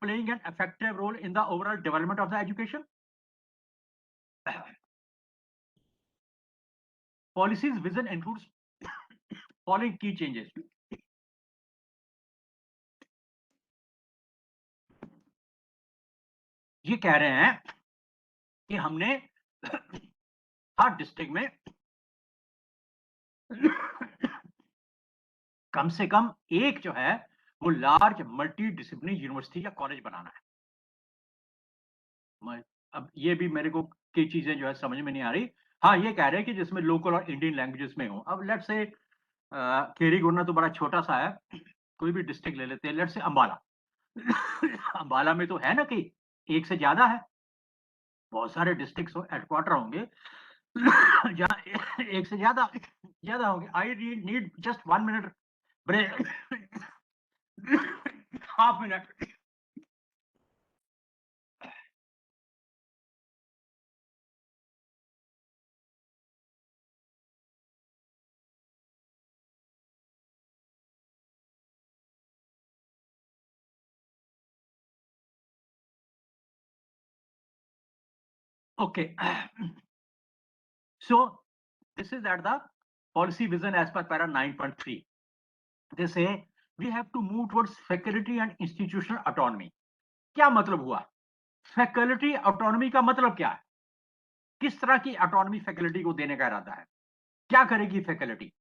Speaker 2: playing an effective role in the overall development of the education? Policy's vision includes following key changes. ये कह रहे हैं कि हमने हर डिस्ट्रिक्ट में कम से कम एक जो है वो लार्ज मल्टी डिसिप्लिनरी यूनिवर्सिटी या कॉलेज बनाना है। अब ये भी मेरे को कई चीजें जो है समझ में नहीं आ रही। हाँ, ये कह रहे हैं कि जिसमें लोकल और इंडियन लैंग्वेजेस में हो। अब लेट्स से केरीगोना तो बड़ा छोटा सा है, कोई भी डिस्ट्रिक्ट ले लेते हैं, लेट्स से अंबाला। अंबाला में तो है ना कि एक से ज्यादा है, बहुत सारे डिस्ट्रिक्ट हेडक्वार्टर होंगे जहाँ एक से ज्यादा होंगे। I need just 1 minute break, half minute. Okay. So this is at the policy vision as per para 9.3. They say we have to move towards faculty and institutional autonomy. क्या मतलब हुआ? Faculty autonomy का मतलब क्या है? किस तरह की ऑटोनॉमी फैकल्टी को देने का इरादा है? क्या करेगी फैकल्टी?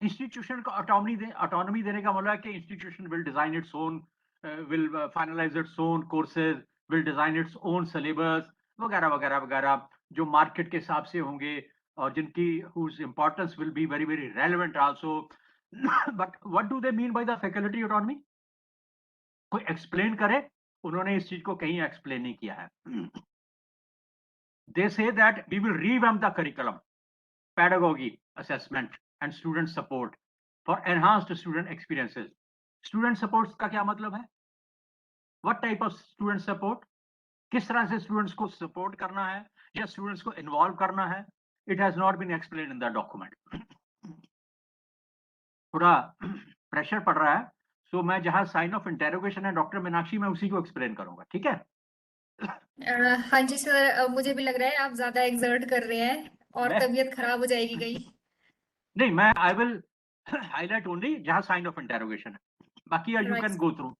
Speaker 2: इंस्टीट्यूशन को ऑटोनॉमी देने का मतलब है कि institution will design its own, will finalise its own courses, will design its own syllabus वगैरह वगैरह वगैरह, जो मार्केट के हिसाब से होंगे और जिनकी whose importance will be very very relevant also। but what do they mean by the faculty autonomy? कोई एक्सप्लेन करे? उन्होंने इस चीज को कहीं एक्सप्लेन नहीं किया है। they say that we will revamp the curriculum, pedagogy, assessment and student support for enhanced student experiences। student support का क्या मतलब है? what type of student support? किस तरह से स्टूडेंट्स को सपोर्ट करना है या स्टूडेंट्स को इन्वॉल्व करना है, it has not been explain in the document. थोड़ा प्रेशर पड़ रहा है, सो मैं जहां साइन ऑफ इंटेरोगेशन है डॉक्टर मीनाक्षी, मैं उसी को एक्सप्लेन करूंगा, ठीक है?
Speaker 3: हाँ जी सर, मुझे भी लग रहा है आप ज्यादा एक्सर्ट कर रहे हैं और
Speaker 2: मैं
Speaker 3: तबीयत खराब हो जाएगी कहीं।
Speaker 2: नहीं, मैं आई विल हाईलाइट ओनली जहां साइन ऑफ इंटेरोगेशन है, बाकी you
Speaker 3: right.
Speaker 2: Can go through.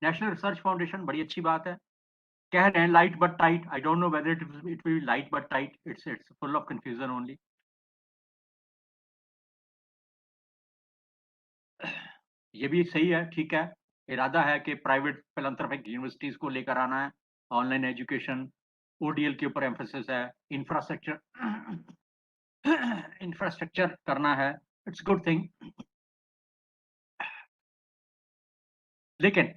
Speaker 2: National research foundation बड़ी अच्छी बात है, कह रहे हैं light but tight, I don't know whether it will be light but tight, it's full of confusion only. ये भी सही है, ठीक है, इरादा है कि प्राइवेट फिलैंथ्रोपिक यूनिवर्सिटीज को लेकर आना है, ऑनलाइन एजुकेशन, ओडीएल के ऊपर एम्फोसिस है, इंफ्रास्ट्रक्चर करना है, इट्स गुड थिंग। लेकिन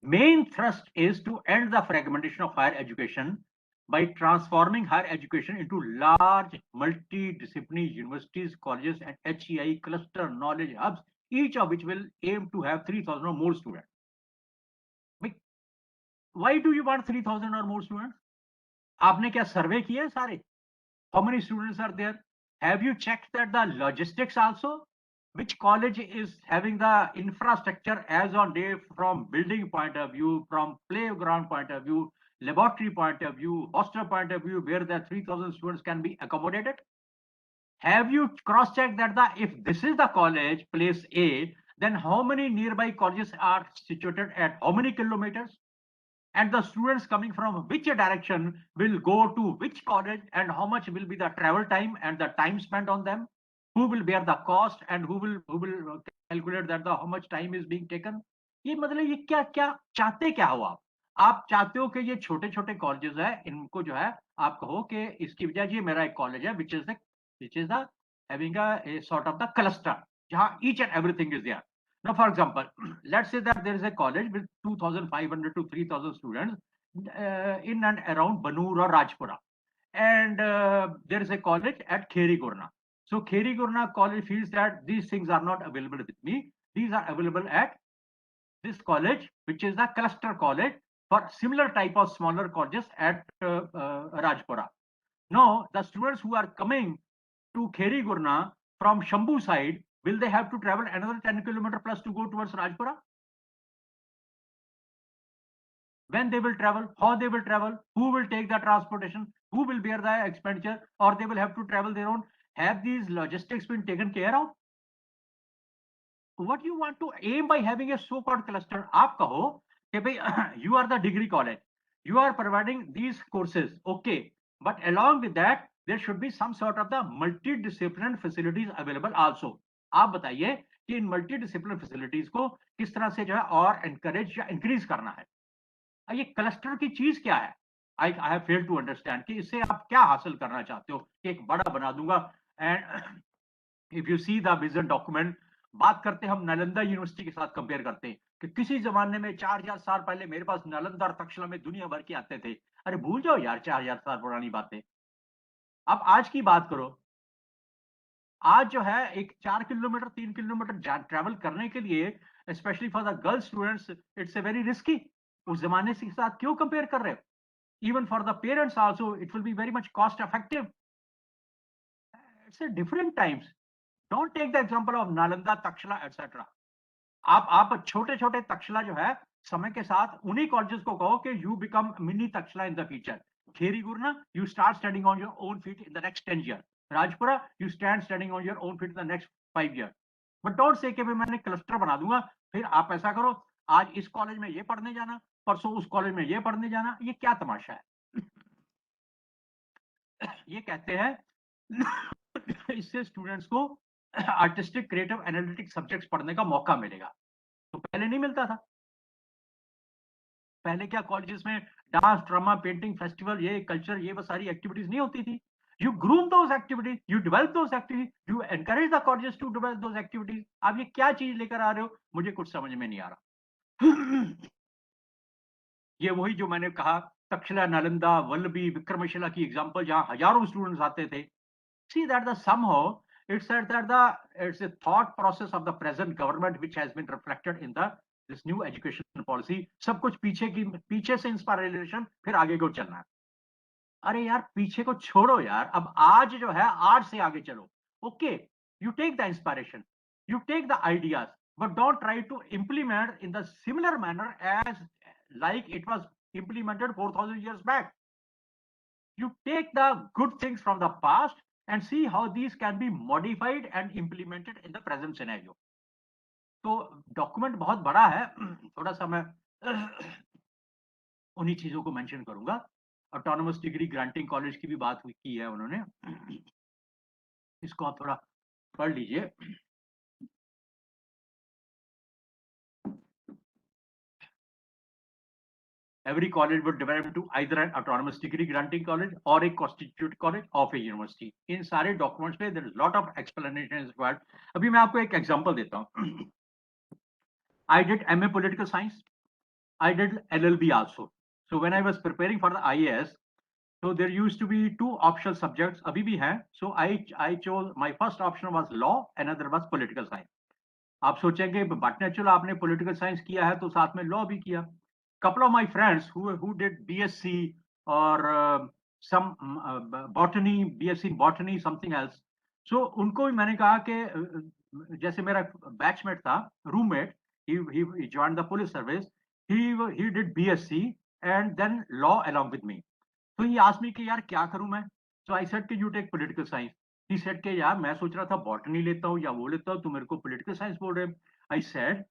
Speaker 2: main thrust is to end the fragmentation of higher education by transforming higher education into large multidisciplinary universities, colleges and HEI cluster knowledge hubs, each of which will aim to have 3,000 or more students. Why do you want 3,000 or more students? आपने क्या सर्वे किए हैं सारे? How many students are there? Have you checked that the logistics also? Which college is having the infrastructure as on day from building point of view, from playground point of view, laboratory point of view, hostel point of view, where the 3,000 students can be accommodated? Have you cross-checked that if this is the college, place A, then how many nearby colleges are situated at how many kilometers? And the students coming from which direction will go to which college, and how much will be the travel time and the time spent on them? Who will bear the cost and who will calculate that how much time is being taken? ये मतलब ये क्या क्या चाहते क्या हो आप चाहते हो कि ये छोटे छोटे कॉलेजेस है, इनको जो है आप कहो कि इसकी बजाय ये मेरा एक कॉलेज है which is the having a sort of the cluster जहां each and everything is there. Now, for example, let's say that there is a college with 2,500 to 3,000 students in and around Banur or Rajpura, and there is a college at Kheri Gurna. So Kheri Gurna college feels that these things are not available with me. These are available at this college, which is the cluster college for similar type of smaller colleges at Rajpura. Now, the students who are coming to Kheri Gurna from Shambhu side, will they have to travel another 10 kilometer plus to go towards Rajpura? When they will travel, how they will travel, who will take the transportation, who will bear the expenditure, or they will have to travel their own? Have these logistics been taken care of? What you want to aim by having a so-called cluster? आप कहो कि भाई you are the degree college, you are providing these courses, okay, but along with that there should be some sort of the multidisciplinary facilities available also. आप बताइए कि इन multidisciplinary facilities को किस तरह से जो है और एनकरेज या इंक्रीज करना है? ये क्लस्टर की चीज क्या है? I have fail to understand कि इससे आप क्या हासिल करना चाहते हो कि एक बड़ा बना दूंगा। And if you see the vision document, बात करते हैं हम नालंदा यूनिवर्सिटी के साथ कंपेयर करते हैं कि किसी जमाने में 4,000 साल पहले मेरे पास नालंदा और तक्षशिला में दुनिया भर के आते थे। अरे भूल जाओ यार 4,000 साल पुरानी बातें, अब आज की बात करो। आज जो है एक 4 किलोमीटर 3 किलोमीटर ट्रैवल करने के लिए, specially for the girl students, it's a very risky. उस जमाने के साथ क्यों कंपेयर कर रहे हो? Even for the parents also, it will be very much cost effective. It's a different times. Don't take the example of Nalanda, Takshila, etc. आप छोटे छोटे तक्षशिला जो है समय के साथ उन्हीं कॉलेजेस को कहो कि you become mini Takshila in the future. Kheri Gurna, you start standing on your own feet in the next 10 years. Rajpura, you stand standing on your own feet in the next 5 years. But don't say कि मैंने cluster बना दूंगा, फिर आप ऐसा करो, आज इस कॉलेज में ये पढ़ने जाना, परसों उस कॉलेज में ये पढ़ने जाना। ये क्या तमाशा है? ये कहते हैं इससे स्टूडेंट्स को आर्टिस्टिक, क्रिएटिव, एनालिटिक सब्जेक्ट्स पढ़ने का मौका मिलेगा, तो पहले नहीं मिलता था। पहले क्या कॉलेजेस में डांस, ड्रामा, पेंटिंग, फेस्टिवल, ये कल्चर, ये वो सारी एक्टिविटीज नहीं होती थी। You groom those activities, you develop those activities, you encourage the colleges to develop those activities. आप ये क्या चीज लेकर आ रहे हो, मुझे कुछ समझ में नहीं आ रहा। ये वही जो मैंने कहा, तक्षशिला, नालंदा, वल्लभी, विक्रमशिला की एग्जांपल, जहां हजारों स्टूडेंट्स आते थे। See that the somehow it said that it's a thought process of the present government which has been reflected in this new education policy. सब कुछ पीछे से इंस्पायरेशन, फिर आगे को चलना है। अरे यार पीछे को छोड़ो यार, अब आज जो है आज से आगे चलो। Okay, you take the inspiration, you take the ideas, but don't try to implement in the similar manner as like it was implemented 4,000 years back. You take the good things from the past and see how these can be modified and implemented in the present scenario. तो document बहुत बड़ा है, थोड़ा सा मैं उन्हीं चीजों को मेंशन करूंगा। ऑटोनोमस डिग्री ग्रांटिंग कॉलेज की भी बात की है उन्होंने, इसको आप थोड़ा पढ़ लीजिए। Every college would develop into either an autonomous degree granting college or a constitute college of a university. इन सारे डॉक्यूमेंट्स में there is lot of explanation is required. अभी मैं आपको एक एग्जांपल देता हूँ। I did MA political science. I did LLB also. So when I was preparing for the IAS, so there used to be two optional subjects. अभी भी हैं. So I chose, my first option was law, another was political science. आप सोचेंगे but natural आपने political science किया है तो साथ में लॉ भी किया। couple of my friends who did BSc or some botany, BSc in botany, something else. So उनको भी मैंने कहा कि जैसे मेरा बैचमेट था, roommate, he joined the police service, he did BSc and then law along with me. So he asked me कि यार क्या करूं मैं? So I said कि you take political science. He said कि यार मैं सोच रहा था बॉटनी लेता हूँ या वो लेता हूँ, तुम मेरे को पॉलिटिकल साइंस बोल रहे हो। I said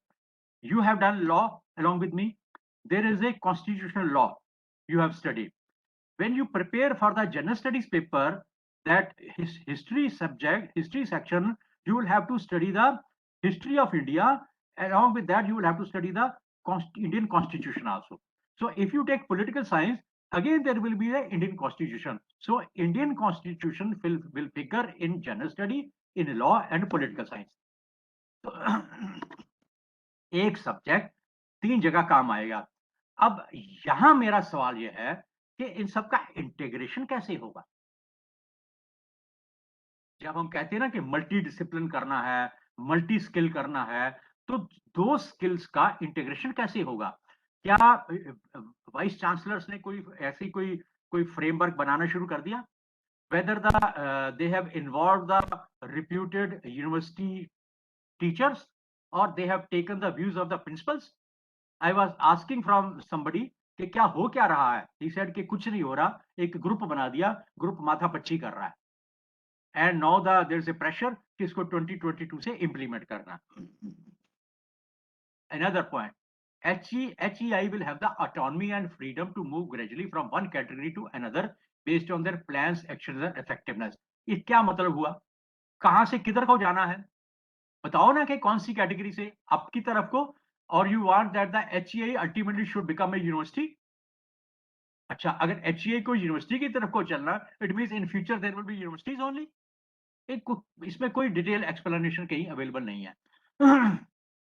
Speaker 2: you have done law along with me. There is a constitutional law you have studied. When you prepare for the general studies paper, that history subject, history section, you will have to study the history of India. Along with that, you will have to study the Indian Constitution also. So if you take political science, again there will be the Indian Constitution. So Indian Constitution will figure in general study, in law and political science. So एक subject 3 जगह काम आएगा। अब यहां मेरा सवाल यह है कि इन सब का इंटीग्रेशन कैसे होगा? जब हम कहते हैं ना कि मल्टी डिसिप्लिन करना है, मल्टी स्किल करना है, तो दो स्किल्स का इंटीग्रेशन कैसे होगा? क्या वाइस चांसलर्स ने कोई ऐसी कोई फ्रेमवर्क बनाना शुरू कर दिया? Whether they have involved the reputed university teachers or they have taken the views of the principals? I was asking from somebody कि क्या हो क्या रहा है? He said कि कुछ नहीं हो रहा, एक ग्रुप बना दिया, ग्रुप माथापच्ची कर रहा है। And now there is a pressure कि इसको 2022 से implement करना। Another point, HEI will have the autonomy and freedom to move gradually from one category to another based on their plans, actions and effectiveness. ये क्या मतलब हुआ? कहां से किधर को जाना है? बताओ ना कि कौन सी कैटेगरी से आपकी तरफ को, और you want that the HEI ultimately should become a university. अच्छा, अगर HEI को यूनिवर्सिटी की तरफ को चलना, it means in future there will be universities only. इसमें कोई डिटेल एक्सप्लेनेशन कहीं अवेलेबल नहीं है।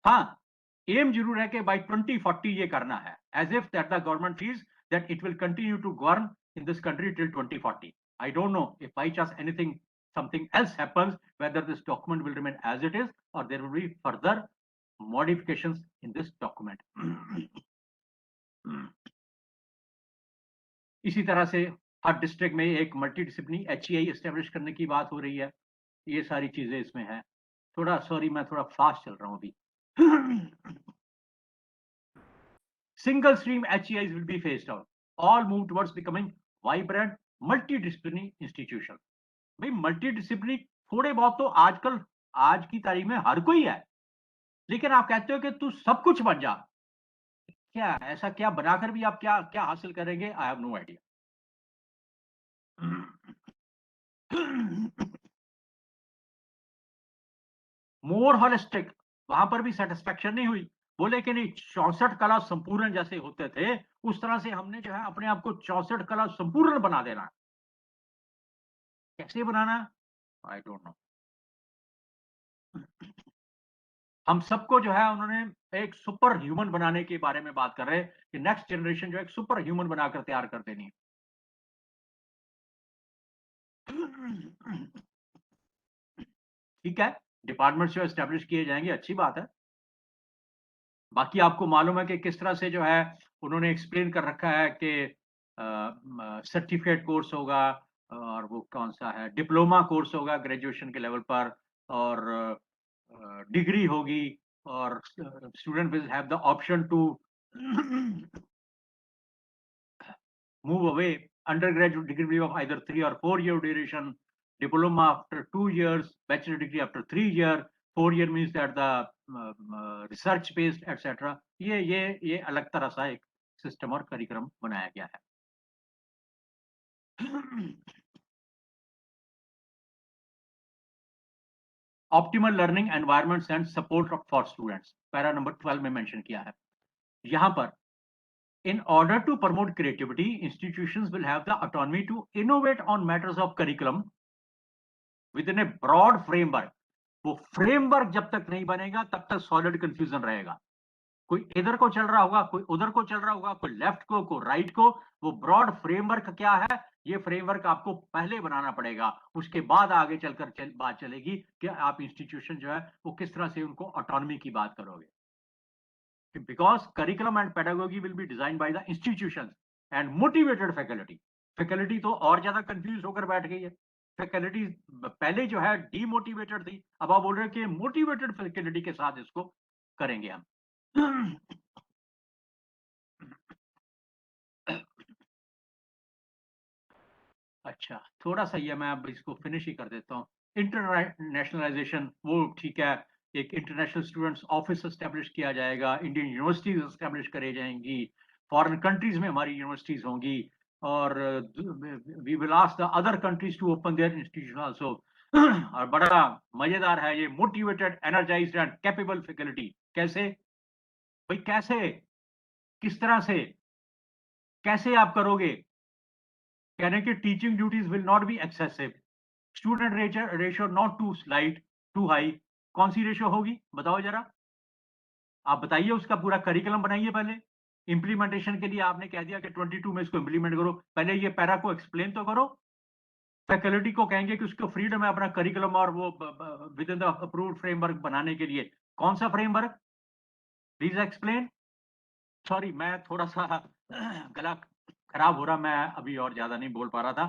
Speaker 2: हाँ, एम जरूर है कि बाय 2040 ये करना है, as if that the government feels that it will continue to govern in this country till 2040। I don't know if by chance anything something else happens, whether this document will remain as it is or there will be further modifications in this document. इसी तरह से हर district में एक multi disciplinary HEI establish करने की बात हो रही है। ये सारी चीजें इसमें है। थोड़ा सॉरी, मैं थोड़ा फास्ट चल रहा हूँ अभी। Single stream HEIs will be phased out. All move towards becoming vibrant multidisciplinary institution. भाई मल्टीडिसिप्लिनरी थोड़े बहुत तो आजकल आज की तारीख में हर कोई है, लेकिन आप कहते हो कि तू सब कुछ बन जा। क्या ऐसा क्या बनाकर भी आप क्या क्या हासिल करेंगे? I have no idea. More holistic, वहां पर भी सेटिस्फेक्शन नहीं हुई। बोले कि नहीं 64 कला संपूर्ण जैसे होते थे उस तरह से हमने जो है अपने आप को 64 कला संपूर्ण बना देना। कैसे बनाना? आई डोंट नो। हम सबको जो है उन्होंने एक सुपर ह्यूमन बनाने के बारे में बात कर रहे हैं कि नेक्स्ट जनरेशन जो है एक सुपर ह्यूमन बनाकर तैयार कर देनी है। ठीक है, डिपार्टमेंट जो एस्टेब्लिश किए जाएंगे, अच्छी बात है। बाकी आपको मालूम है कि किस तरह से जो है उन्होंने एक्सप्लेन कर रखा है कि सर्टिफिकेट कोर्स होगा और वो कौन सा है, डिप्लोमा कोर्स होगा ग्रेजुएशन के लेवल पर, और डिग्री होगी, और student will have the option to move away undergraduate degree of either 3 or 4 year duration, diploma after 2 years, bachelor degree after 3 year, 4 year means that the research based etc. ये अलग तरह सा एक system और curriculum बनाया गया है। Optimal learning environments and support for students, para number 12 में मेंशन किया है। यहां पर in order to promote creativity, institutions will have the autonomy to innovate on matters of curriculum within a broad framework. वो framework जब तक नहीं बनेगा तब तक सॉलिड कंफ्यूजन रहेगा। कोई इधर को चल रहा होगा, कोई उधर को चल रहा होगा, कोई लेफ्ट को, कोई राइट को। वो ब्रॉड फ्रेमवर्क क्या है, ये फ्रेमवर्क आपको पहले बनाना पड़ेगा, उसके बाद आगे चलकर बात चलेगी कि आप इंस्टीट्यूशन जो है वो किस तरह से उनको ऑटोनॉमी की बात करोगे। Because curriculum and pedagogy will be designed by the institutions and motivated faculty. Faculty तो और ज्यादा कंफ्यूज होकर बैठ गई है। फैकल्टी पहले जो है डीमोटिवेटेड थी, अब आप बोल रहे हैं कि मोटिवेटेड फैकल्टी के साथ इसको करेंगे हम। अच्छा, थोड़ा सा ये मैं अब इसको फिनिश ही कर देता हूँ। इंटरनेशनलाइजेशन वो ठीक है, एक इंटरनेशनल स्टूडेंट्स ऑफिस एस्टेब्लिश किया जाएगा, इंडियन यूनिवर्सिटीज एस्टेब्लिश करी जाएंगी, फॉरेन कंट्रीज में हमारी यूनिवर्सिटीज होंगी, और we will ask the other countries to open their institution also. और बड़ा मजेदार है ये, motivated energised and capable faculty. कैसे भाई, कैसे, किस तरह से, कैसे आप करोगे? कहने की teaching duties will not be excessive, student ratio not too slight too high. कौन सी रेशियो होगी बताओ जरा, आप बताइए, उसका पूरा करिकुलम बनाइए। पहले इंप्लीमेंटेशन के लिए आपने कह दिया कि 22 में इसको इंप्लीमेंट करो, पहले ये पैरा को एक्सप्लेन तो करो। फैकल्टी को कहेंगे कि उसको फ्रीडम है अपना करिकुलम और वो with in the approved framework बनाने के लिए। कौन सा फ्रेमवर्क, प्लीज एक्सप्लेन। सॉरी, मैं थोड़ा सा गला खराब हो रहा, मैं अभी और ज्यादा नहीं बोल पा रहा था।